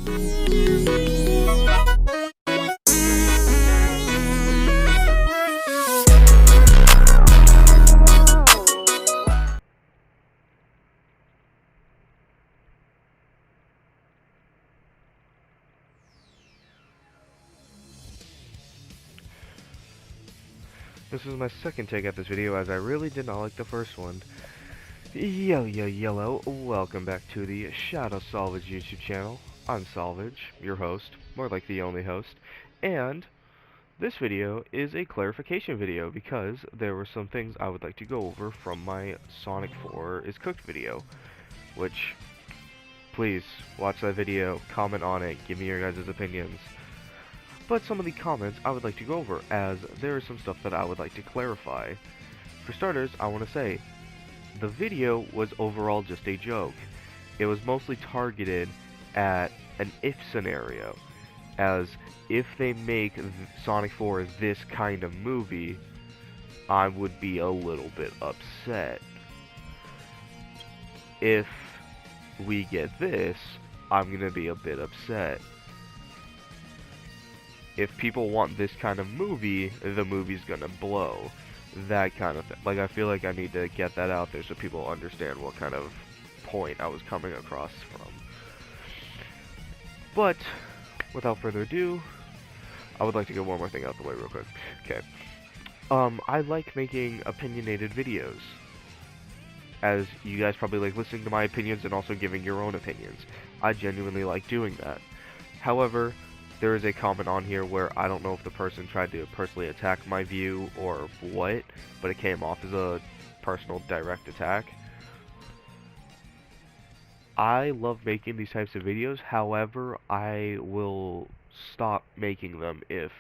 This is my second take at this video, as I really did not like the first one. Yellow, welcome back to the Shadow Salvage YouTube channel. I'm Salvage, your host, more like the only host, and this video is a clarification video because there were some things I would like to go over from my Sonic 4 is Cooked video, which, please, watch that video, comment on it, give me your guys' opinions. But some of the comments I would like to go over, as there is some stuff that I would like to clarify. For starters, I want to say, the video was overall just a joke. It was mostly targeted at an if scenario, as if they make Sonic 4 this kind of movie, I would be a little bit upset. If we get this, I'm gonna be a bit upset. If people want this kind of movie, the movie's gonna blow. That kind of thing. Like, I feel like I need to get that out there so people understand what kind of point I was coming across from. But, without further ado, I would like to get one more thing out the way real quick. Okay. I like making opinionated videos, as you guys probably like listening to my opinions and also giving your own opinions. I genuinely like doing that. However, there is a comment on here where I don't know if the person tried to personally attack my view or what, but it came off as a personal direct attack. I love making these types of videos, however, I will stop making them if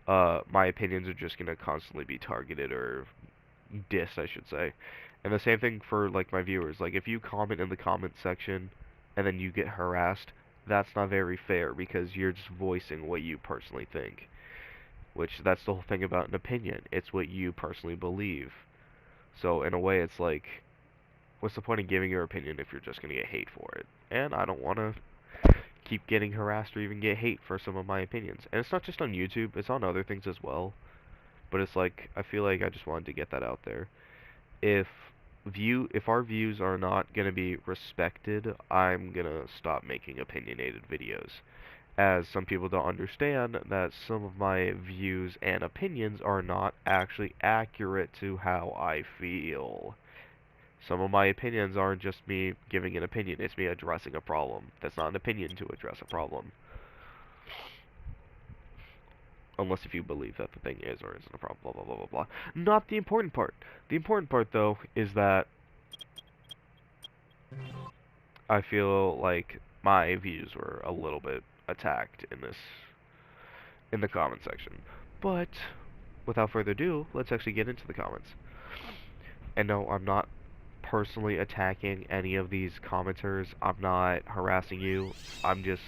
my opinions are just going to constantly be targeted or dissed, I should say. And the same thing for like my viewers. Like, if you comment in the comment section and then you get harassed, that's not very fair, because you're just voicing what you personally think. Which, that's the whole thing about an opinion. It's what you personally believe. So, in a way, it's like, what's the point of giving your opinion if you're just going to get hate for it? And I don't want to keep getting harassed or even get hate for some of my opinions. And it's not just on YouTube, it's on other things as well. But it's like, I feel like I just wanted to get that out there. If our views are not going to be respected, I'm going to stop making opinionated videos. As some people don't understand that some of my views and opinions are not actually accurate to how I feel. Some of my opinions aren't just me giving an opinion, it's me addressing a problem. That's not an opinion to address a problem. Unless if you believe that the thing is or isn't a problem, blah, blah, blah, blah, blah. Not the important part. The important part, though, is that I feel like my views were a little bit attacked in the comment section. But, without further ado, let's actually get into the comments. And no, I'm not personally attacking any of these commenters. I'm not harassing you. I'm just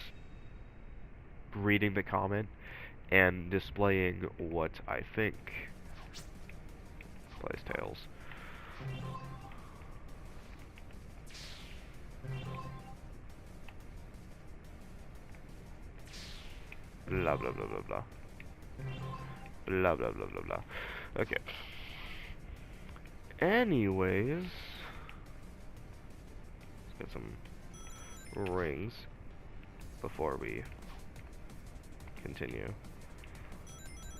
reading the comment and displaying what I think. Plays Tails. Blah blah blah blah blah. Blah blah blah blah blah. Okay. Anyways, let's get some rings before we continue.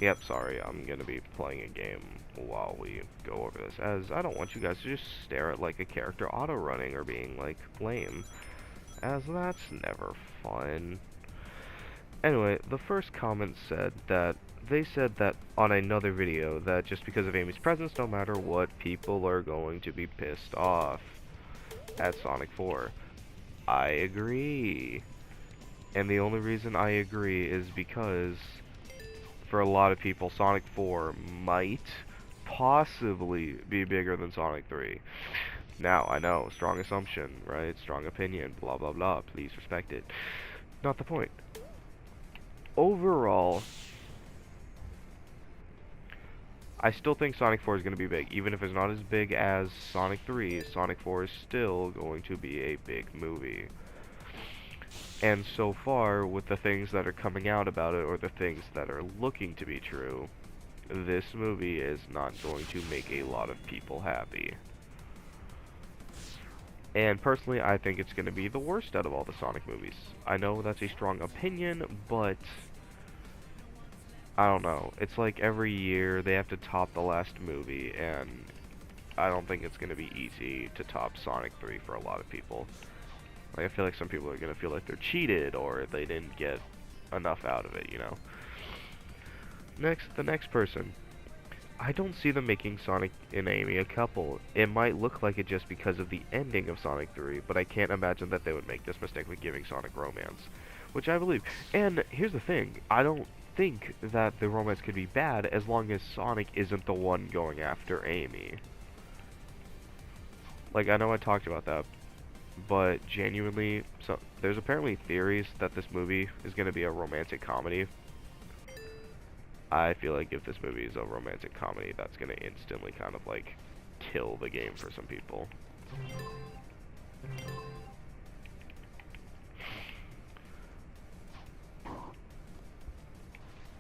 Yep, sorry, I'm gonna be playing a game while we go over this, as I don't want you guys to just stare at like a character auto-running or being like lame, as that's never fun. Anyway, the first comment said that they said that on another video that just because of Amy's presence, no matter what, people are going to be pissed off at Sonic 4. I agree. And the only reason I agree is because for a lot of people, Sonic 4 might possibly be bigger than Sonic 3. Now, I know, strong assumption, right? Strong opinion, blah blah blah, please respect it. Not the point. Overall, I still think Sonic 4 is going to be big. Even if it's not as big as Sonic 3, Sonic 4 is still going to be a big movie. And so far, with the things that are coming out about it, or the things that are looking to be true, this movie is not going to make a lot of people happy. And personally, I think it's going to be the worst out of all the Sonic movies. I know that's a strong opinion, but I don't know. It's like every year they have to top the last movie, and I don't think it's going to be easy to top Sonic 3 for a lot of people. Like, I feel like some people are going to feel like they're cheated, or they didn't get enough out of it, you know? The next person. I don't see them making Sonic and Amy a couple. It might look like it just because of the ending of Sonic 3, but I can't imagine that they would make this mistake with giving Sonic romance. Which I believe. And here's the thing. I don't think that the romance could be bad as long as Sonic isn't the one going after Amy. Like, I know I talked about that, but genuinely, so there's apparently theories that this movie is going to be a romantic comedy. I feel like if this movie is a romantic comedy, that's going to instantly kind of like kill the game for some people.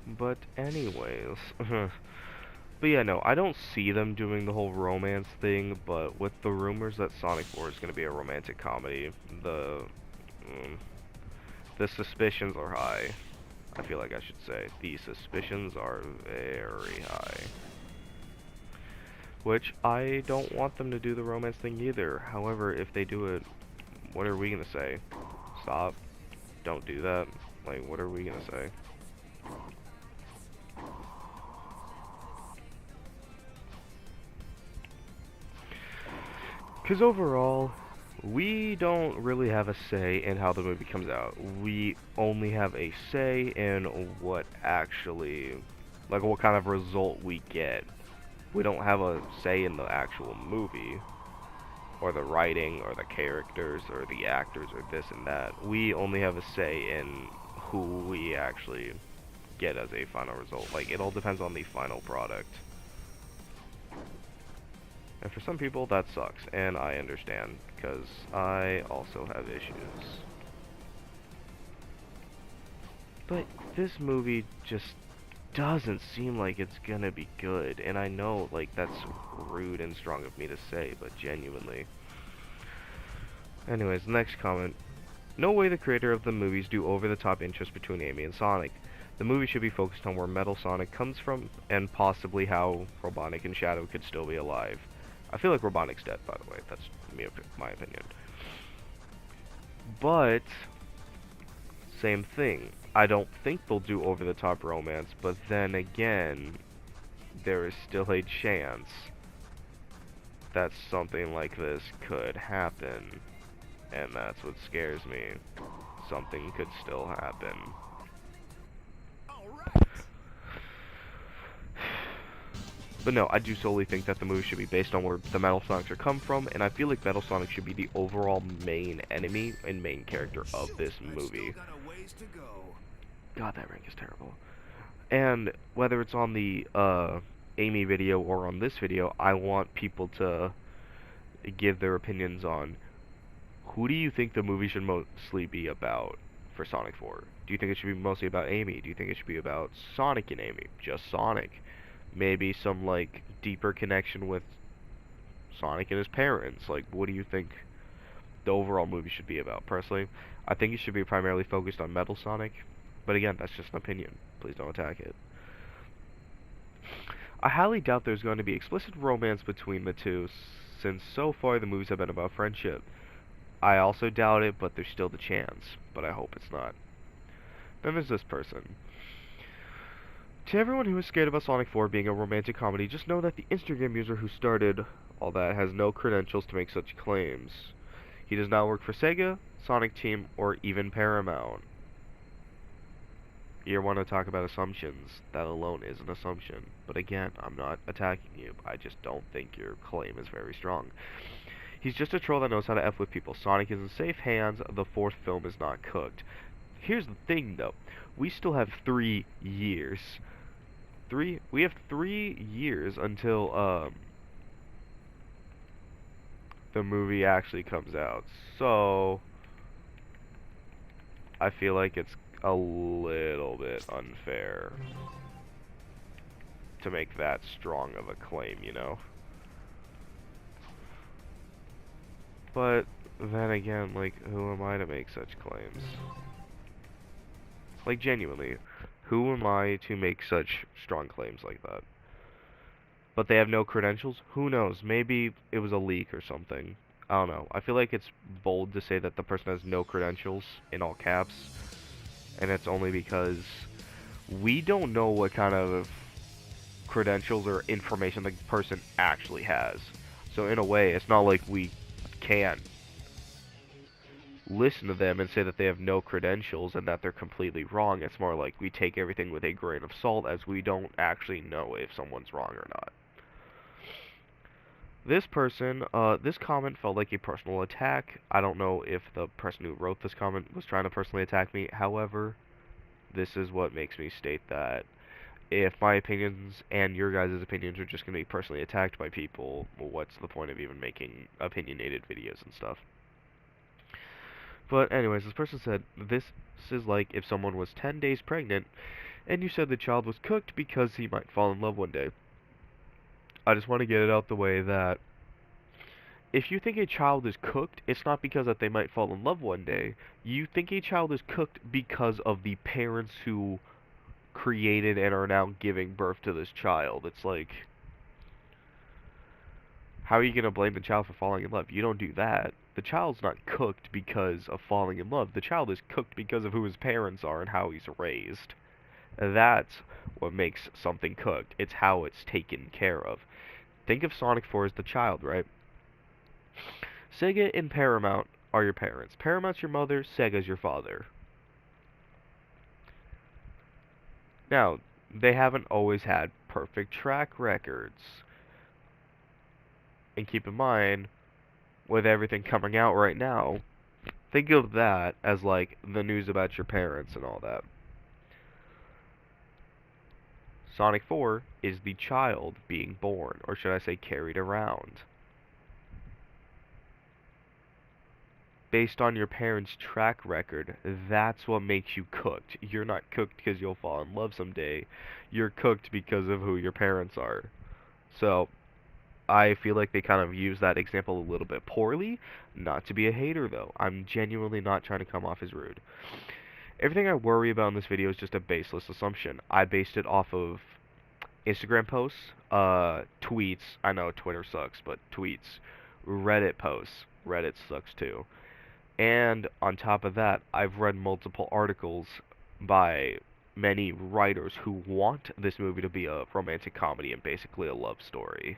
But anyways, but yeah, no, I don't see them doing the whole romance thing, but with the rumors that Sonic 4 is going to be a romantic comedy, the suspicions are high. I feel like I should say. The suspicions are very high. Which, I don't want them to do the romance thing either. However, if they do it, what are we gonna say? Stop. Don't do that. Like, what are we gonna say? Because overall, we don't really have a say in how the movie comes out. We only have a say in what actually, like, what kind of result we get. We don't have a say in the actual movie, or the writing, or the characters, or the actors, or this and that. We only have a say in who we actually get as a final result. Like, it all depends on the final product. And for some people, that sucks, and I understand, because I also have issues. But this movie just doesn't seem like it's gonna be good, and I know, like, that's rude and strong of me to say, but genuinely. Anyways, next comment. No way the creator of the movies do over-the-top interest between Amy and Sonic. The movie should be focused on where Metal Sonic comes from, and possibly how Robotnik and Shadow could still be alive. I feel like Robotnik's dead, by the way. That's my opinion. But, same thing. I don't think they'll do over-the-top romance, but then again, there is still a chance that something like this could happen. And that's what scares me. Something could still happen. But no, I do solely think that the movie should be based on where the Metal Sonics are come from, and I feel like Metal Sonic should be the overall main enemy and main character of this movie. God, that rank is terrible. And whether it's on the Amy video or on this video, I want people to give their opinions on who do you think the movie should mostly be about for Sonic 4? Do you think it should be mostly about Amy? Do you think it should be about Sonic and Amy? Just Sonic? Maybe some, like, deeper connection with Sonic and his parents. Like, what do you think the overall movie should be about? Personally, I think it should be primarily focused on Metal Sonic. But again, that's just an opinion. Please don't attack it. I highly doubt there's going to be explicit romance between the two, since so far the movies have been about friendship. I also doubt it, but there's still the chance. But I hope it's not. Then there's this person. To everyone who is scared about Sonic 4 being a romantic comedy, just know that the Instagram user who started all that has no credentials to make such claims. He does not work for Sega, Sonic Team, or even Paramount. You want to talk about assumptions. That alone is an assumption. But again, I'm not attacking you. I just don't think your claim is very strong. He's just a troll that knows how to F with people. Sonic is in safe hands. The fourth film is not cooked. Here's the thing, though. We still have 3 years. We have 3 years until, the movie actually comes out. So, I feel like it's a little bit unfair to make that strong of a claim, you know? But then again, like, who am I to make such claims? Like, genuinely, who am I to make such strong claims like that? But they have no credentials? Who knows? Maybe it was a leak or something. I don't know. I feel like it's bold to say that the person has no credentials, in all caps, and it's only because we don't know what kind of credentials or information the person actually has. So in a way, it's not like we can listen to them and say that they have no credentials and that they're completely wrong. It's more like we take everything with a grain of salt, as we don't actually know if someone's wrong or not. This person, this comment felt like a personal attack. I don't know if the person who wrote this comment was trying to personally attack me. However, this is what makes me state that if my opinions and your guys' opinions are just going to be personally attacked by people, well, what's the point of even making opinionated videos and stuff? But anyways, this person said, this is like if someone was 10 days pregnant and you said the child was cooked because he might fall in love one day. I just want to get it out the way that if you think a child is cooked, it's not because that they might fall in love one day. You think a child is cooked because of the parents who created and are now giving birth to this child. It's like, how are you going to blame the child for falling in love? You don't do that. The child's not cooked because of falling in love. The child is cooked because of who his parents are and how he's raised. That's what makes something cooked. It's how it's taken care of. Think of Sonic 4 as the child, right? Sega and Paramount are your parents. Paramount's your mother, Sega's your father. Now, they haven't always had perfect track records. And keep in mind, with everything coming out right now, think of that as like the news about your parents and all that. Sonic 4 is the child being born, or should I say carried around. Based on your parents' track record, that's what makes you cooked. You're not cooked because you'll fall in love someday. You're cooked because of who your parents are. So, I feel like they kind of use that example a little bit poorly. Not to be a hater, though. I'm genuinely not trying to come off as rude. Everything I worry about in this video is just a baseless assumption. I based it off of Instagram posts, tweets. I know Twitter sucks, but tweets. Reddit posts. Reddit sucks too. And on top of that, I've read multiple articles by many writers who want this movie to be a romantic comedy and basically a love story.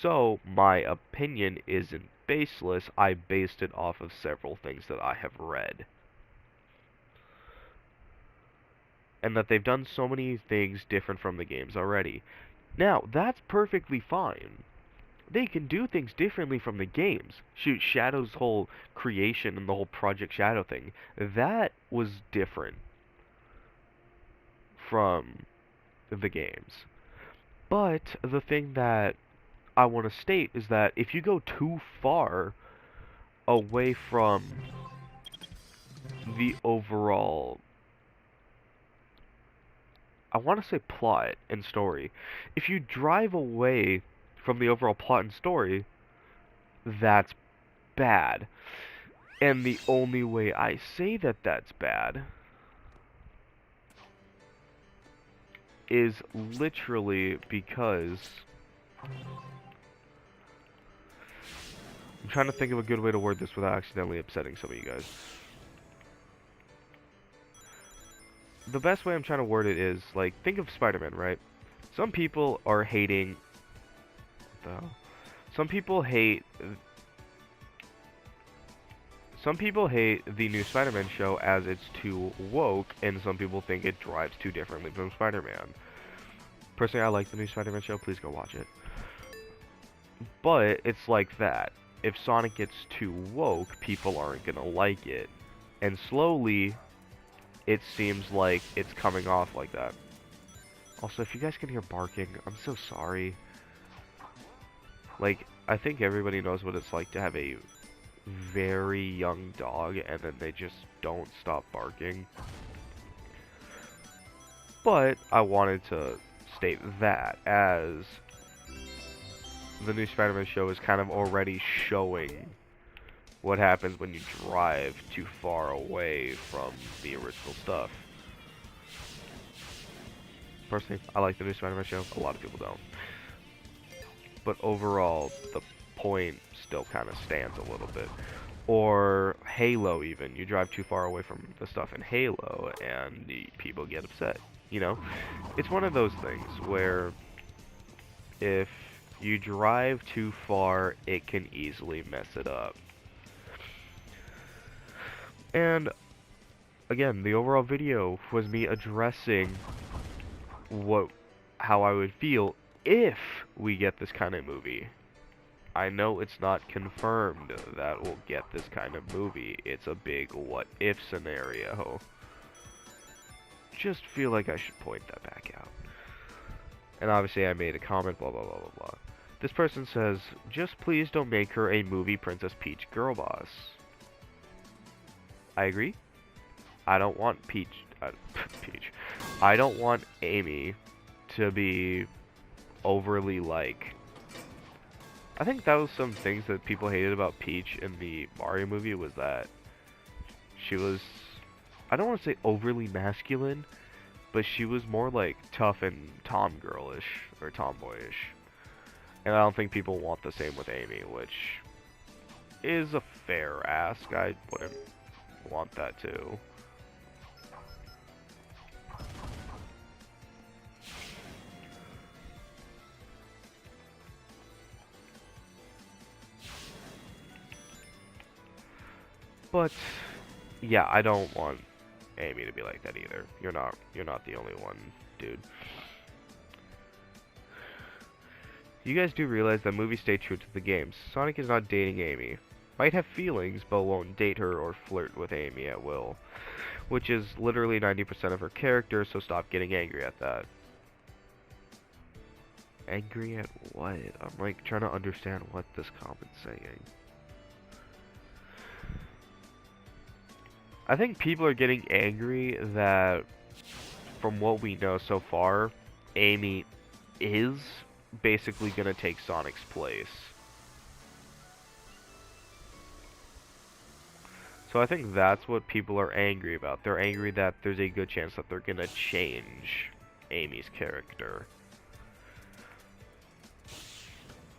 So, my opinion isn't baseless. I based it off of several things that I have read. And that they've done so many things different from the games already. Now, that's perfectly fine. They can do things differently from the games. Shoot, Shadow's whole creation and the whole Project Shadow thing, that was different from the games. But the thing that I want to state is that if you go too far away from the overall, I want to say plot and story, if you drive away from the overall plot and story, that's bad. And the only way I say that that's bad is literally because I'm trying to think of a good way to word this without accidentally upsetting some of you guys. The best way I'm trying to word it is, like, think of Spider-Man, right? Some people are hating Some people hate the new Spider-Man show as it's too woke, and some people think it drives too differently from Spider-Man. Personally, I like the new Spider-Man show. Please go watch it. But it's like that. If Sonic gets too woke, people aren't gonna like it. And slowly, it seems like it's coming off like that. Also, if you guys can hear barking, I'm so sorry. Like, I think everybody knows what it's like to have a very young dog, and then they just don't stop barking. But I wanted to state that, as the new Spider-Man show is kind of already showing what happens when you drive too far away from the original stuff. Personally, I like the new Spider-Man show. A lot of people don't. But overall, the point still kind of stands a little bit. Or Halo even. You drive too far away from the stuff in Halo and the people get upset. You know? It's one of those things where if you drive too far, it can easily mess it up. And again, the overall video was me addressing how I would feel if we get this kind of movie. I know it's not confirmed that we'll get this kind of movie. It's a big what if scenario. Just feel like I should point that back out. And obviously I made a comment, blah blah blah blah blah. This person says, just please don't make her a movie Princess Peach girl boss. I agree. I don't want Peach. I don't want Amy to be overly like. I think that was some things that people hated about Peach in the Mario movie, was that she was, I don't want to say overly masculine, but she was more like tough and tomgirlish or tomboyish. And I don't think people want the same with Amy, which is a fair ask. I wouldn't want that too. But yeah, I don't want Amy to be like that either. You're not the only one, dude. You guys do realize that movies stay true to the games. Sonic is not dating Amy. Might have feelings, but won't date her or flirt with Amy at will. Which is literally 90% of her character, so stop getting angry at that. Angry at what? I'm like trying to understand what this comment's saying. I think people are getting angry that, from what we know so far, Amy is basically gonna take Sonic's place. So I think that's what people are angry about. They're angry that there's a good chance that they're gonna change Amy's character.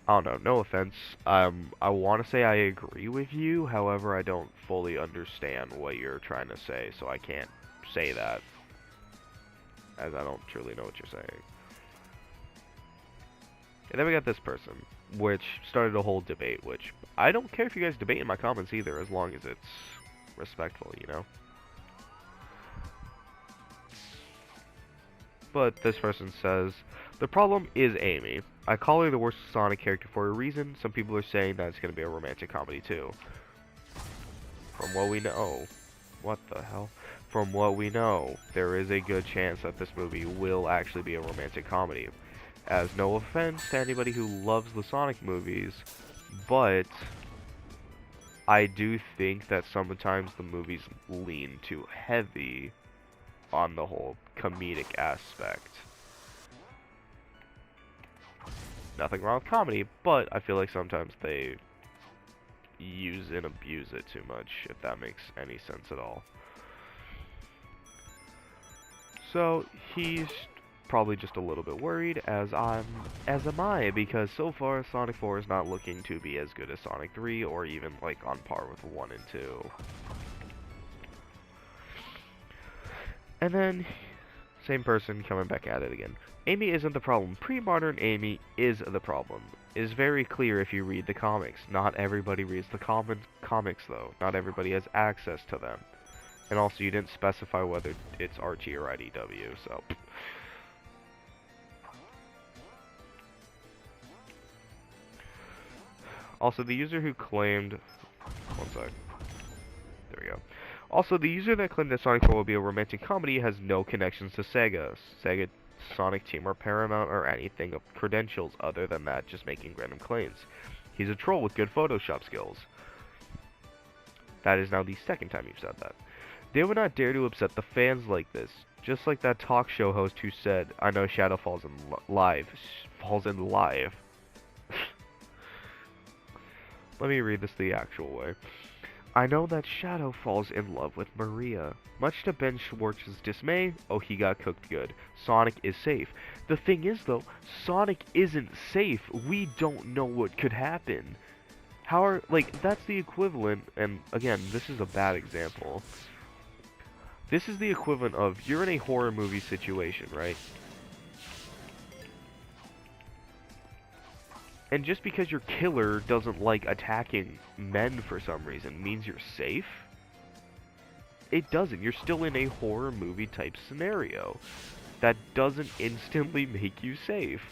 I don't know, no offense. I want to say I agree with you, however, I don't fully understand what you're trying to say, so I can't say that, as I don't truly know what you're saying. And then we got this person, which started a whole debate, which I don't care if you guys debate in my comments either, as long as it's respectful, you know? But this person says, the problem is Amy. I call her the worst Sonic character for a reason. Some people are saying that it's going to be a romantic comedy too. From what we know, what the hell? From what we know, there is a good chance that this movie will actually be a romantic comedy. As no offense to anybody who loves the Sonic movies, but I do think that sometimes the movies lean too heavy on the whole comedic aspect. Nothing wrong with comedy, but I feel like sometimes they use and abuse it too much, if that makes any sense at all. So he's probably just a little bit worried, as am I, because so far Sonic 4 is not looking to be as good as Sonic 3, or even like on par with 1 and 2. And then, same person coming back at it again. Amy isn't the problem. Pre-modern Amy is the problem. It is very clear if you read the comics. Not everybody reads the comics though. Not everybody has access to them. And also you didn't specify whether it's Archie or IDW, so... Also, the user who claimed... One sec. There we go. Also, the user that claimed that Sonic 4 will be a romantic comedy has no connections to Sega. Sega, Sonic Team, or Paramount, or anything of credentials other than that, just making random claims. He's a troll with good Photoshop skills. That is now the second time you've said that. They would not dare to upset the fans like this. Just like that talk show host who said, I know Shadow falls in live. Falls in live. Let me read this the actual way. I know that Shadow falls in love with Maria. Much to Ben Schwartz's dismay, oh, he got cooked good. Sonic is safe. The thing is, though, Sonic isn't safe. We don't know what could happen. How are, like, that's the equivalent, and again, this is a bad example. This is the equivalent of, you're in a horror movie situation, right? And just because your killer doesn't like attacking men for some reason means you're safe? It doesn't. You're still in a horror movie type scenario. That doesn't instantly make you safe.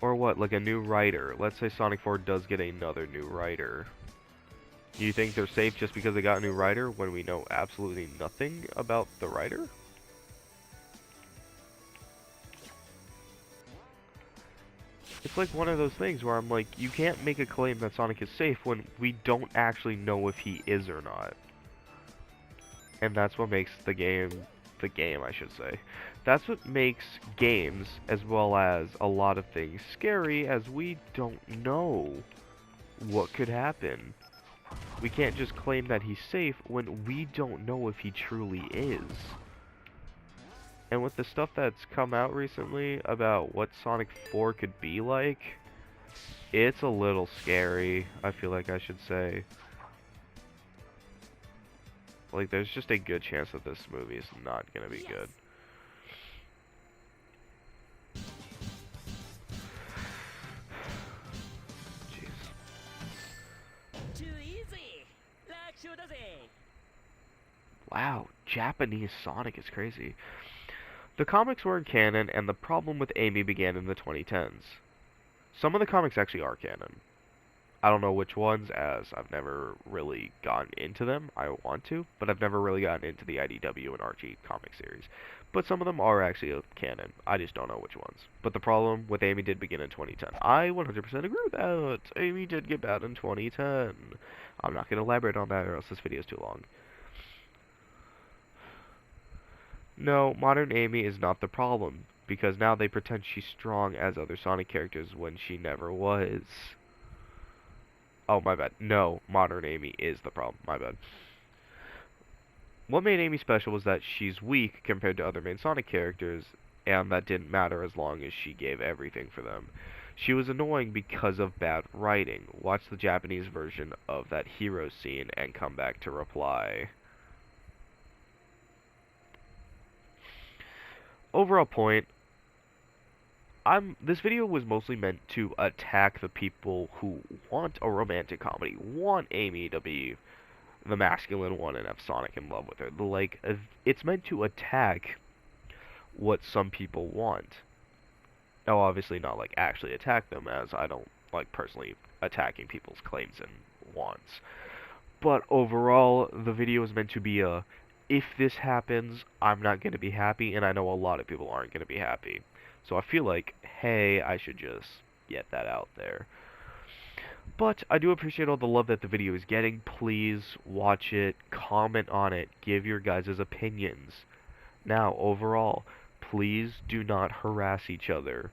Or what, like a new writer? Let's say Sonic 4 does get another new writer. Do you think they're safe just because they got a new writer when we know absolutely nothing about the writer? It's like one of those things where I'm like, you can't make a claim that Sonic is safe when we don't actually know if he is or not. And that's what makes the game, I should say. That's what makes games, as well as a lot of things, scary, as we don't know what could happen. We can't just claim that he's safe when we don't know if he truly is. And with the stuff that's come out recently about what Sonic 4 could be like, it's a little scary, I feel like I should say. Like, there's just a good chance that this movie is not gonna be good. Jeez. Wow, Japanese Sonic is crazy. The comics weren't canon, and the problem with Amy began in the 2010s. Some of the comics actually are canon. I don't know which ones, as I've never really gotten into them. I want to, but I've never really gotten into the IDW and Archie comic series. But some of them are actually canon. I just don't know which ones. But the problem with Amy did begin in 2010. I 100% agree with that. Amy did get bad in 2010. I'm not going to elaborate on that or else this video is too long. No, modern Amy is not the problem, because now they pretend she's strong as other Sonic characters when she never was. Oh, my bad. No, modern Amy is the problem. My bad. What made Amy special was that she's weak compared to other main Sonic characters, and that didn't matter as long as she gave everything for them. She was annoying because of bad writing. Watch the Japanese version of that hero scene and come back to reply. Overall point, this video was mostly meant to attack the people who want a romantic comedy, want Amy to be the masculine one and have Sonic in love with her. Like, it's meant to attack what some people want. Now, obviously not, like, actually attack them, as I don't like personally attacking people's claims and wants. But overall, the video is meant to be a, if this happens, I'm not going to be happy, and I know a lot of people aren't going to be happy. So I feel like, hey, I should just get that out there. But I do appreciate all the love that the video is getting. Please watch it, comment on it, give your guys' opinions. Now, overall, please do not harass each other.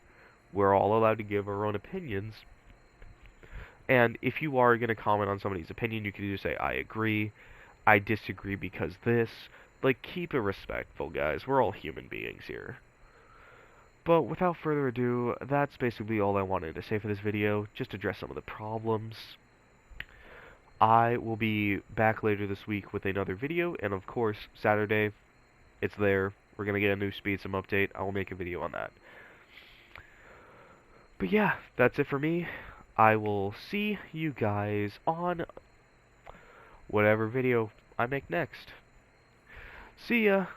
We're all allowed to give our own opinions. And if you are going to comment on somebody's opinion, you can either say, I agree, I disagree because this. Like, keep it respectful, guys. We're all human beings here. But without further ado, that's basically all I wanted to say for this video. Just address some of the problems. I will be back later this week with another video, and of course, Saturday, it's there. We're going to get a new speed sim update. I will make a video on that. But yeah, that's it for me. I will see you guys on whatever video I make next. See ya!